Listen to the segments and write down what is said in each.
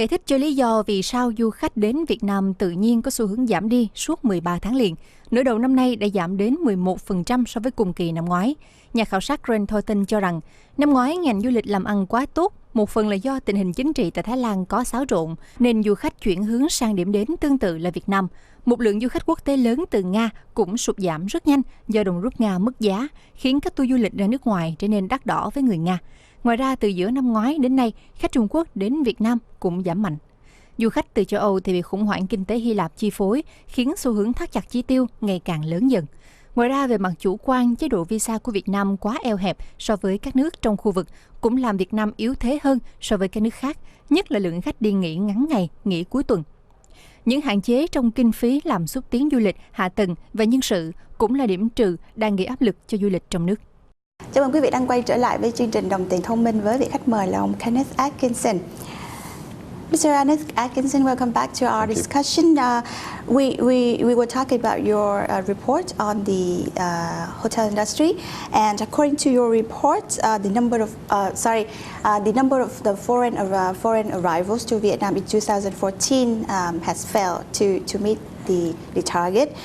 Giải thích cho lý do vì sao du khách đến Việt Nam tự nhiên có xu hướng giảm đi suốt 13 tháng liền. Nửa đầu năm nay đã giảm đến 11% so với cùng kỳ năm ngoái. Nhà khảo sát Grant Thornton cho rằng, năm ngoái ngành du lịch làm ăn quá tốt, một phần là do tình hình chính trị tại Thái Lan có xáo trộn, nên du khách chuyển hướng sang điểm đến tương tự là Việt Nam. Một lượng du khách quốc tế lớn từ Nga cũng sụt giảm rất nhanh do đồng rúp Nga mất giá, khiến các tour du lịch ra nước ngoài trở nên đắt đỏ với người Nga. Ngoài ra, từ giữa năm ngoái đến nay, khách Trung Quốc đến Việt Nam cũng giảm mạnh. Du khách từ châu Âu thì bị khủng hoảng kinh tế Hy Lạp chi phối, khiến xu hướng thắt chặt chi tiêu ngày càng lớn dần. Ngoài ra, về mặt chủ quan, chế độ visa của Việt Nam quá eo hẹp so với các nước trong khu vực, cũng làm Việt Nam yếu thế hơn so với các nước khác, nhất là lượng khách đi nghỉ ngắn ngày, nghỉ cuối tuần. Những hạn chế trong kinh phí làm xúc tiến du lịch, hạ tầng và nhân sự cũng là điểm trừ đang gây áp lực cho du lịch trong nước. Chào mừng quý vị đang quay trở lại với chương trình Đồng tiền thông minh với vị khách mời là ông Kenneth Atkinson. Mr. Atkinson, welcome back to our discussion. We were talking about your report on the hotel industry, and according to your report, the number of the foreign arrivals to Vietnam in 2014 has failed to meet the target.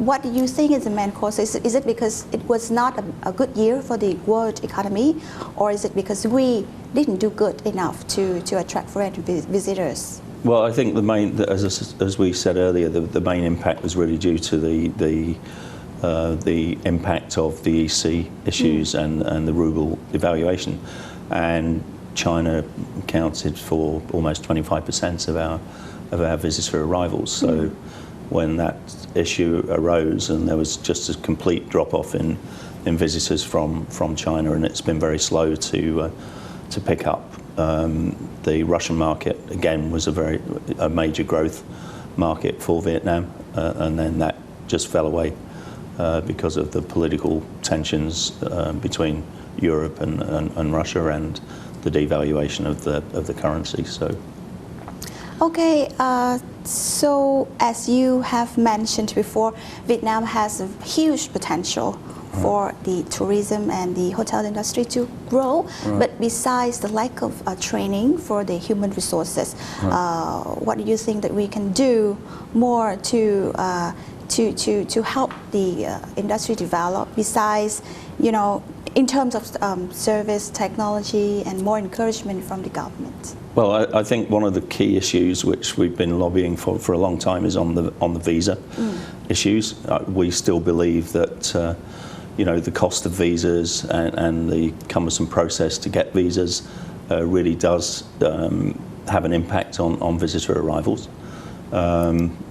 What do you think is the main cause? Is it because it was not a good year for the world economy, or is it because we didn't do good enough to attract foreign visitors? Well, I think the main, as we said earlier, the main impact was really due to the impact of the EC issues and the ruble devaluation, and China accounted for almost 25% of our visitor arrivals. So when that issue arose and there was just a complete drop-off in visitors from China, and it's been very slow to pick up. The Russian market again was a major growth market for Vietnam, and then that just fell away because of the political tensions between Europe and Russia, and the devaluation of the currency. Okay, so as you have mentioned before, Vietnam has a huge potential for the tourism and the hotel industry to grow, but besides the lack of training for the human resources, what do you think that we can do more to help the industry develop, besides, in terms of service, technology, and more encouragement from the government? Well, I think one of the key issues which we've been lobbying for a long time is on the visa issues. We still believe that the cost of visas and the cumbersome process to get visas really does have an impact on visitor arrivals.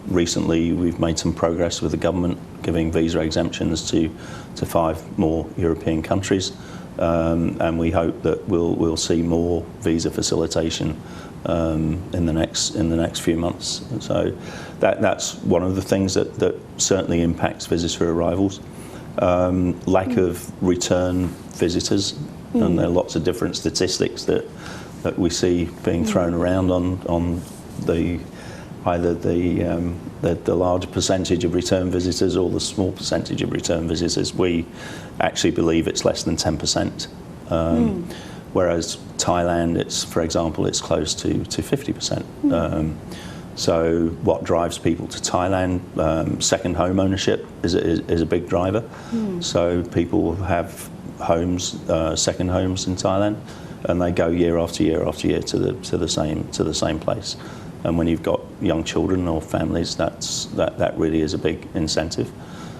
Recently, we've made some progress with the government giving visa exemptions to 5 more European countries. And we hope that we'll see more visa facilitation in the next few months. So that's one of the things that certainly impacts visitor arrivals. Lack of return visitors, and there are lots of different statistics that we see being thrown around on either the large percentage of return visitors or the small percentage of return visitors. We actually believe it's less than 10%, whereas Thailand, for example, it's close to 50%. So what drives people to Thailand? Second home ownership is a big driver. So people have homes, second homes in Thailand, and they go year after year after year to the same place. And when you've got young children or families, that really is a big incentive.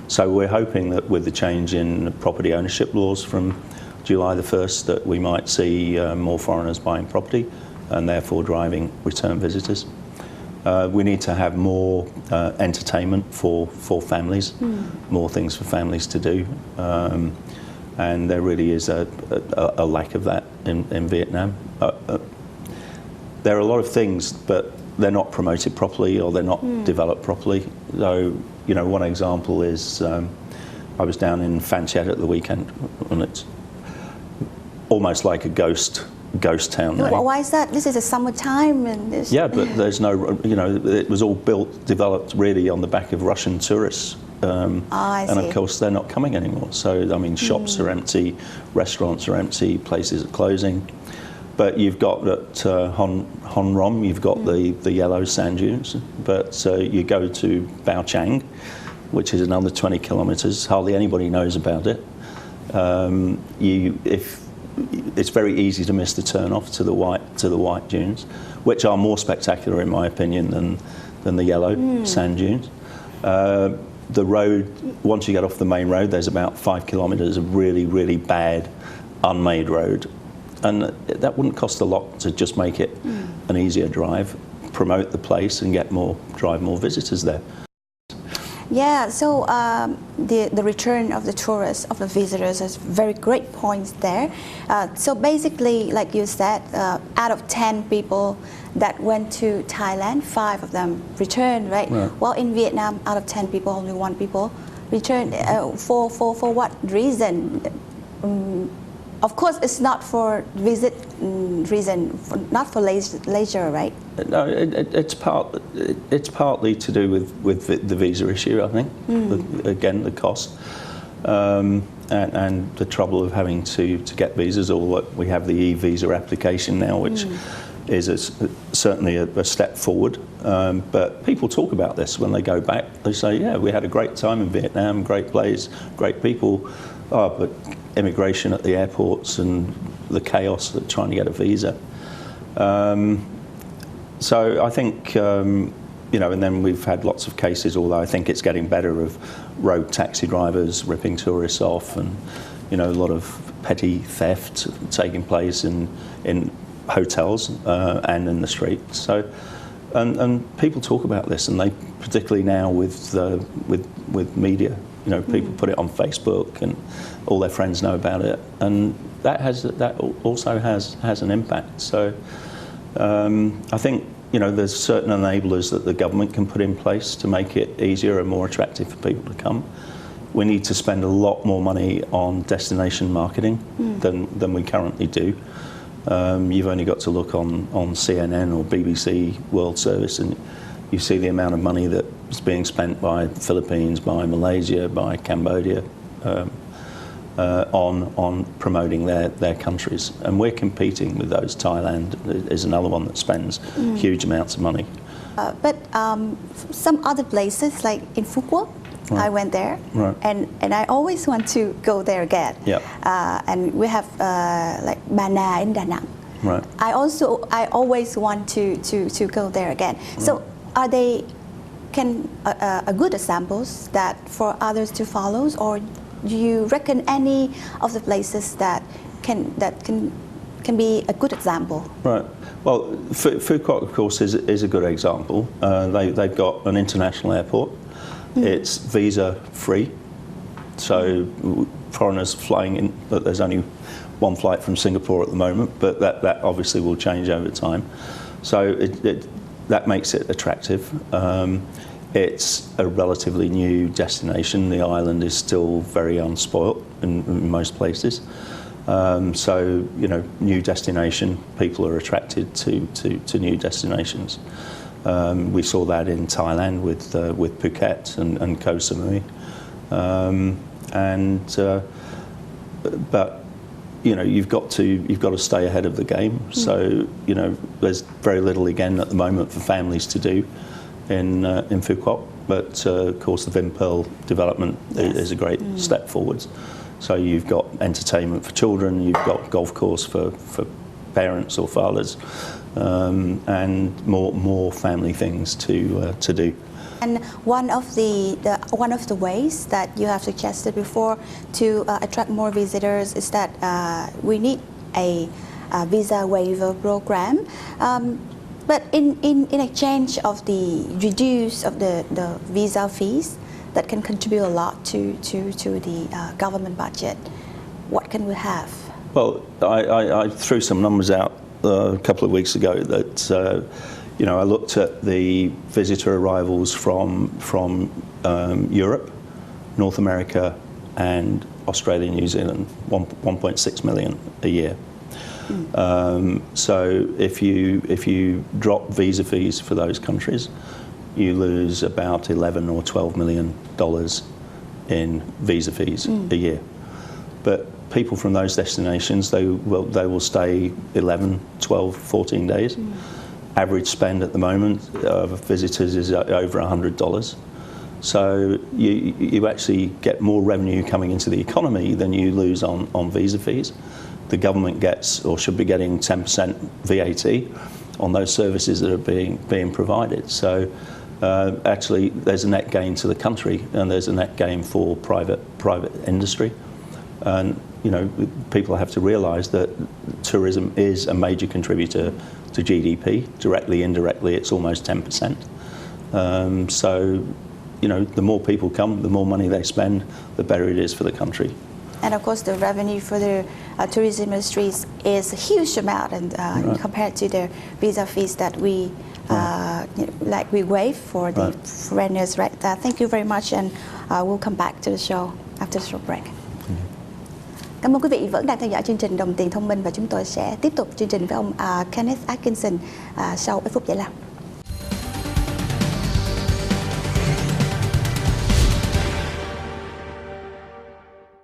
So we're hoping that with the change in property ownership laws from July the 1st, that we might see more foreigners buying property and therefore driving return visitors. We need to have more entertainment for families, more things for families to do. And there really is a lack of that in Vietnam. There are a lot of things, but they're not promoted properly or they're not developed properly. So, one example is I was down in Phan Chiet at the weekend, and it's almost like a ghost town now. Well, why is that? This is a summertime, and this. Yeah, but there's no, it was all developed really on the back of Russian tourists. I see. And of course they're not coming anymore. So, I mean, shops are empty, restaurants are empty, places are closing. But you've got at Hon Rom, you've got the yellow sand dunes. But you go to Bao Chang, which is another 20 kilometres. Hardly anybody knows about it. It's very easy to miss the turn-off to the white dunes, which are more spectacular, in my opinion, than the yellow sand dunes. The road, once you get off the main road, there's about 5 kilometres of really, really bad, unmade road. And that wouldn't cost a lot to just make it an easier drive, promote the place and drive more visitors there. Yeah, so the return of the tourists, of the visitors, is very great points there. So basically, like you said, out of 10 people that went to Thailand, 5 of them returned, right? Well, in Vietnam, out of 10 people, only 1 people returned. For what reason? Of course, it's not for reason, not for leisure, right? No, it's partly to do with the visa issue, I think. Again, the cost and the trouble of having to get visas. Or we have the e-visa application now, which is certainly a step forward. But people talk about this when they go back. They say, "Yeah, we had a great time in Vietnam, great place, great people." Oh, but immigration at the airports and the chaos of trying to get a visa. So I think, and then we've had lots of cases, although I think it's getting better, of road taxi drivers ripping tourists off, and, a lot of petty theft taking place in hotels and in the streets. So, and people talk about this, and they, particularly now with media, people put it on Facebook, and all their friends know about it, and that also has an impact. So I think there's certain enablers that the government can put in place to make it easier and more attractive for people to come. We need to spend a lot more money on destination marketing than we currently do. You've only got to look on CNN or BBC World Service, and you see the amount of money that's being spent by the Philippines, by Malaysia, by Cambodia on promoting their countries. And we're competing with those. Thailand is another one that spends huge amounts of money. But some other places, like in Phu Quoc, I went there, and I always want to go there again. And we have like Ba Na in Da Nang. I always want to go there again. So are they good examples that for others to follow, or do you reckon any of the places that can be a good example? Right. Well, Phu Quoc, of course, is a good example. They've got an international airport. It's visa free, so foreigners flying in, but there's only one flight from Singapore at the moment, but that obviously will change over time. So that makes it attractive. It's a relatively new destination. The island is still very unspoilt in most places. So, new destination, people are attracted to new destinations. We saw that in Thailand with Phuket and Koh Samui. But you've got to stay ahead of the game. So there's very little again at the moment for families to do in Phu Quoc. But of course the Vinh Pearl development is a great step forwards. So you've got entertainment for children, you've got golf course for parents or fathers, and more family things to do. And one of the ways that you have suggested before to attract more visitors is that we need a visa waiver program. But in exchange of the reduce of the visa fees that can contribute a lot to the government budget, what can we have? Well, I threw some numbers out a couple of weeks ago that I looked at the visitor arrivals from Europe, North America, and Australia and New Zealand, 1.6 million a year. So if you drop visa fees for those countries, you lose about $11 or $12 million in visa fees a year. but people from those destinations, they will stay 11, 12, 14 days. Average spend at the moment of visitors is over $100. So you actually get more revenue coming into the economy than you lose on visa fees. The government gets, or should be getting, 10% VAT on those services that are being provided. So actually there's a net gain to the country, and there's a net gain for private industry. And you know, people have to realise that tourism is a major contributor to GDP. Directly, indirectly, it's almost 10%. So, you know, the more people come, the more money they spend, the better it is for the country. And of course, the revenue for the tourism industry is a huge amount, and compared to the visa fees that we like we waive for the foreigners. Right? Thank you very much, and we'll come back to the show after the short break. Cảm ơn quý vị vẫn đang theo dõi chương trình Đồng tiền thông minh, và chúng tôi sẽ tiếp tục chương trình với ông Kenneth Atkinson sau ít phút giải lao.